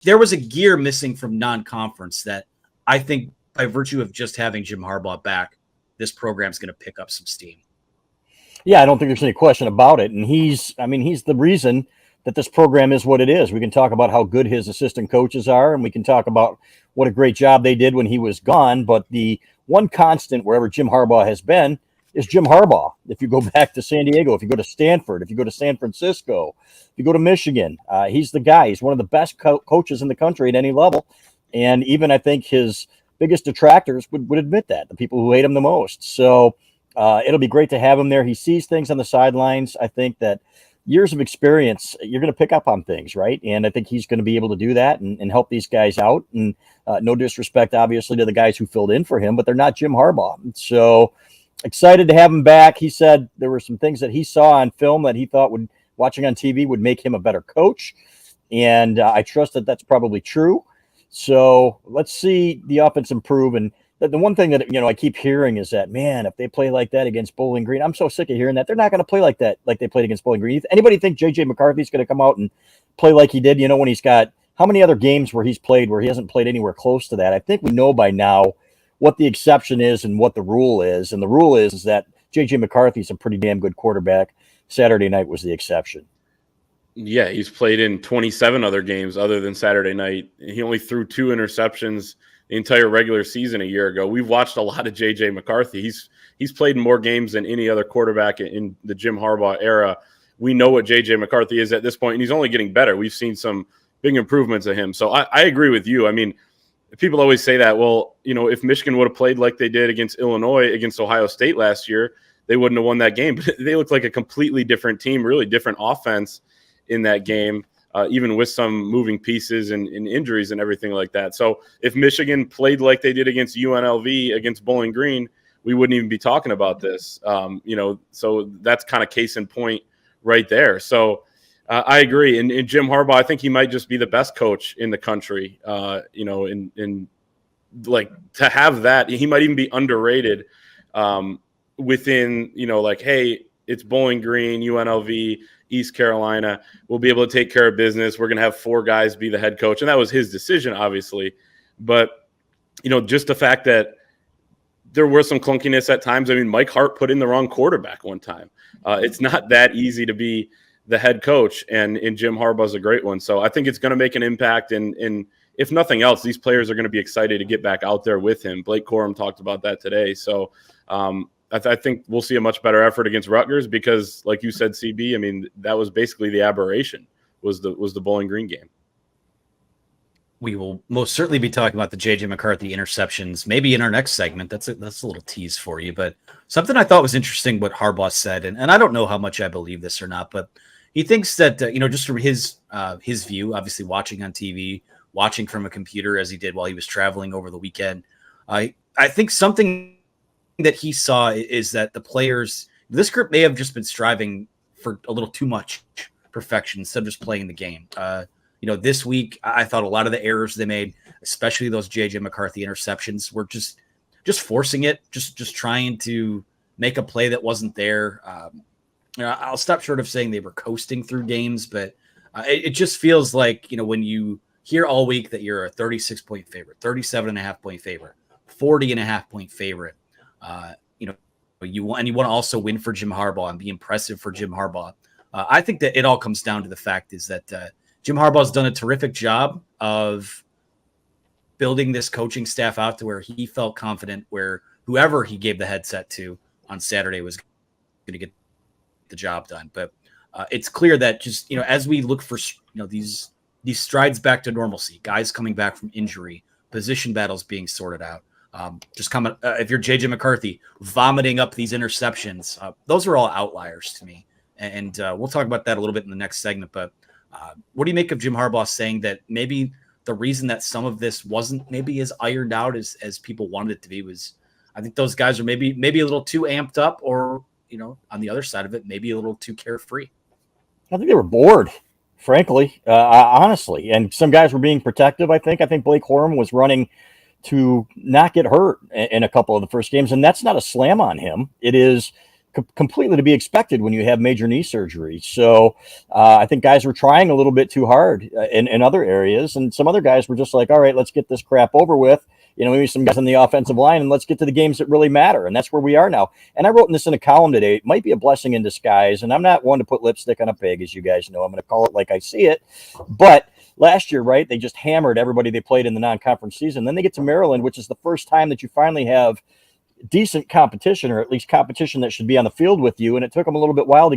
there was a gear missing from non-conference that I think by virtue of just having Jim Harbaugh back, this program's going to pick up some steam. Yeah, I don't think there's any question about it. And he's the reason that this program is what it is. We can talk about how good his assistant coaches are, and we can talk about what a great job they did when he was gone. But the one constant wherever Jim Harbaugh has been is Jim Harbaugh. If you go back to San Diego, if you go to Stanford, if you go to San Francisco, if you go to Michigan, he's the guy. He's one of the best coaches in the country at any level. And even I think his biggest detractors would admit that, the people who hate him the most. So it'll be great to have him there. He sees things on the sidelines. I think that years of experience, you're going to pick up on things, right? And I think he's going to be able to do that and help these guys out. And no disrespect, obviously, to the guys who filled in for him, but they're not Jim Harbaugh. So excited to have him back. He said there were some things that he saw on film that he thought watching on TV would make him a better coach. And I trust that that's probably true. So let's see the offense improve. And the one thing that, I keep hearing is that, man, if they play like that against Bowling Green, I'm so sick of hearing that. They're not going to play like that, like they played against Bowling Green. Anybody think J.J. McCarthy's going to come out and play like he did, when he's got how many other games where he's played where he hasn't played anywhere close to that? I think we know by now what the exception is and what the rule is. And the rule is that J.J. McCarthy's a pretty damn good quarterback. Saturday night was the exception. Yeah, he's played in 27 other games other than Saturday night. He only threw 2 interceptions the entire regular season a year ago. We've watched a lot of J.J. McCarthy. He's played in more games than any other quarterback in the Jim Harbaugh era. We know what J.J. McCarthy is at this point, and he's only getting better. We've seen some big improvements of him. So I agree with you. I mean, people always say that, well, if Michigan would have played like they did against Illinois, against Ohio State last year, they wouldn't have won that game. But they looked like a completely different team, really different offense in that game. Even with some moving pieces and injuries and everything like that. So if Michigan played like they did against UNLV, against Bowling Green, we wouldn't even be talking about this. So that's kind of case in point right there. So I agree. And Jim Harbaugh, I think he might just be the best coach in the country, in like to have that. He might even be underrated within, hey, it's Bowling Green, UNLV, East Carolina. We'll be able to take care of business. We're going to have 4 guys be the head coach. And that was his decision, obviously. But, just the fact that there were some clunkiness at times. I mean, Mike Hart put in the wrong quarterback one time. It's not that easy to be the head coach, and Jim Harbaugh's a great one. So I think it's going to make an impact. And if nothing else, these players are going to be excited to get back out there with him. Blake Corum talked about that today. So, I think we'll see a much better effort against Rutgers because, like you said, CB, I mean, that was basically the aberration was the Bowling Green game. We will most certainly be talking about the J.J. McCarthy interceptions, maybe in our next segment. That's a little tease for you. But something I thought was interesting what Harbaugh said, and I don't know how much I believe this or not, but he thinks that, just from his view, obviously watching on TV, watching from a computer as he did while he was traveling over the weekend, I think something that he saw is that the players, this group may have just been striving for a little too much perfection instead of just playing the game. This week, I thought a lot of the errors they made, especially those J.J. McCarthy interceptions, were just forcing it, just trying to make a play that wasn't there. I'll stop short of saying they were coasting through games, but it just feels like, when you hear all week that you're a 36-point favorite, 37.5-point favorite, 40.5-point favorite, you want to also win for Jim Harbaugh and be impressive for Jim Harbaugh. I think that it all comes down to the fact is that Jim Harbaugh's done a terrific job of building this coaching staff out to where he felt confident where whoever he gave the headset to on Saturday was going to get the job done. But it's clear that just, as we look for, these strides back to normalcy, guys coming back from injury, position battles being sorted out, just coming, if you're J.J. McCarthy vomiting up these interceptions, those are all outliers to me. And we'll talk about that a little bit in the next segment. But what do you make of Jim Harbaugh saying that maybe the reason that some of this wasn't maybe as ironed out as people wanted it to be was, I think those guys are maybe a little too amped up, or, on the other side of it, maybe a little too carefree. I think they were bored, frankly, honestly. And some guys were being protective, I think. I think Blake Corum was running to not get hurt in a couple of the first games. And that's not a slam on him. It is completely to be expected when you have major knee surgery. So I think guys were trying a little bit too hard in other areas, and some other guys were just like, all right, let's get this crap over with. Maybe some guys on the offensive line, and let's get to the games that really matter. And that's where we are now. And I wrote this in a column today. It might be a blessing in disguise, and I'm not one to put lipstick on a pig, as you guys know. I'm going to call it like I see it. But last year, right, they just hammered everybody they played in the non-conference season. Then they get to Maryland, which is the first time that you finally have decent competition, or at least competition that should be on the field with you. And it took them a little while to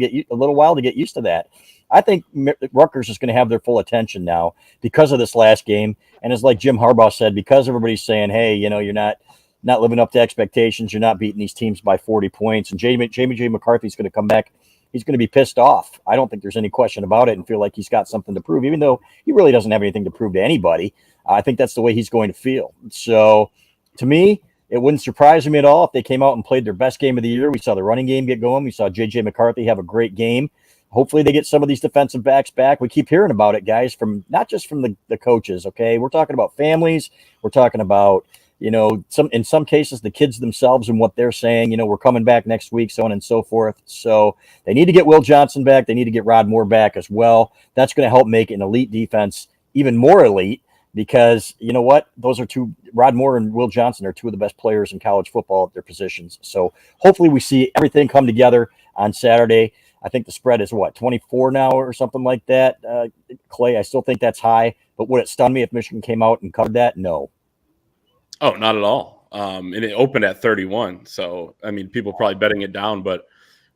get used to that. I think Rutgers is going to have their full attention now because of this last game. And it's like Jim Harbaugh said, because everybody's saying, hey, you're not living up to expectations. You're not beating these teams by 40 points. And Jamie J. McCarthy's going to come back. He's going to be pissed off. I don't think there's any question about it, and feel like he's got something to prove, even though he really doesn't have anything to prove to anybody. I think that's the way he's going to feel. So to me, it wouldn't surprise me at all if they came out and played their best game of the year. We saw the running game get going. We saw J.J. McCarthy have a great game. Hopefully they get some of these defensive backs back. We keep hearing about it, guys, from not just from the coaches, okay? We're talking about families. We're talking about, in some cases, the kids themselves and what they're saying. We're coming back next week, so on and so forth. So they need to get Will Johnson back. They need to get Rod Moore back as well. That's going to help make an elite defense even more elite, because you know what? Those are Rod Moore and Will Johnson are two of the best players in college football at their positions. So hopefully we see everything come together on Saturday. I think the spread is 24 now or something like that. Clay, I still think that's high, but would it stun me if Michigan came out and covered that? No. Oh, not at all. And it opened at 31. So, people probably betting it down, but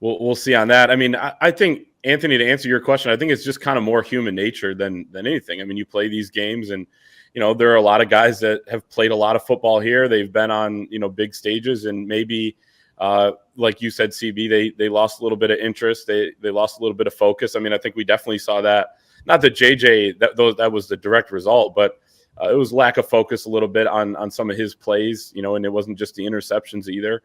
we'll see on that. I think, Anthony, to answer your question, I think it's just kind of more human nature than anything. You play these games, and there are a lot of guys that have played a lot of football here. They've been on big stages, and maybe like you said, CB, they lost a little bit of interest. They lost a little bit of focus. I think we definitely saw that. Not that JJ that was the direct result, but it was lack of focus a little bit on some of his plays. And it wasn't just the interceptions either.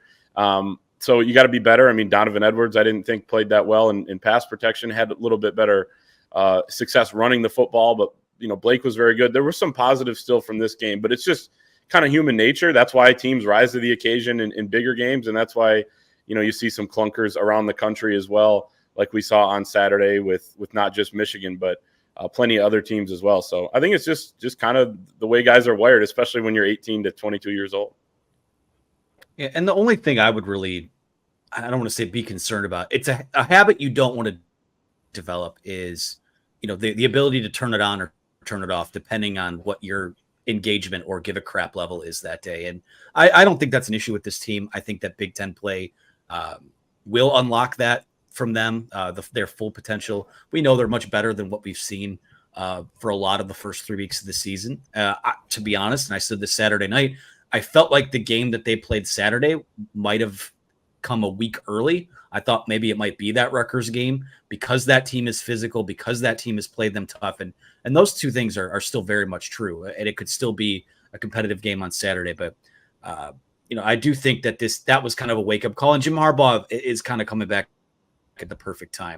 So you got to be better. Donovan Edwards, I didn't think played that well in pass protection, had a little bit better success running the football, but Blake was very good. There were some positives still from this game, but it's just kind of human nature. That's why teams rise to the occasion in bigger games, and that's why you see some clunkers around the country as well, like we saw on Saturday with not just Michigan, but plenty of other teams as well. So I think it's just kind of the way guys are wired, especially when you're 18 to 22 years old. Yeah, and the only thing I would really, I don't want to say be concerned about, it's a habit you don't want to develop is, the ability to turn it on or turn it off, depending on what your engagement or give a crap level is that day. And I don't think that's an issue with this team. I think that Big Ten play will unlock that from them, their full potential. We know they're much better than what we've seen for a lot of the first 3 weeks of the season. To be honest, and I said this Saturday night, I felt like the game that they played Saturday might have come a week early. I thought maybe it might be that Rutgers game, because that team is physical, because that team has played them tough. And those two things are still very much true. And it could still be a competitive game on Saturday. But, I do think that that was kind of a wake-up call. And Jim Harbaugh is kind of coming back at the perfect time.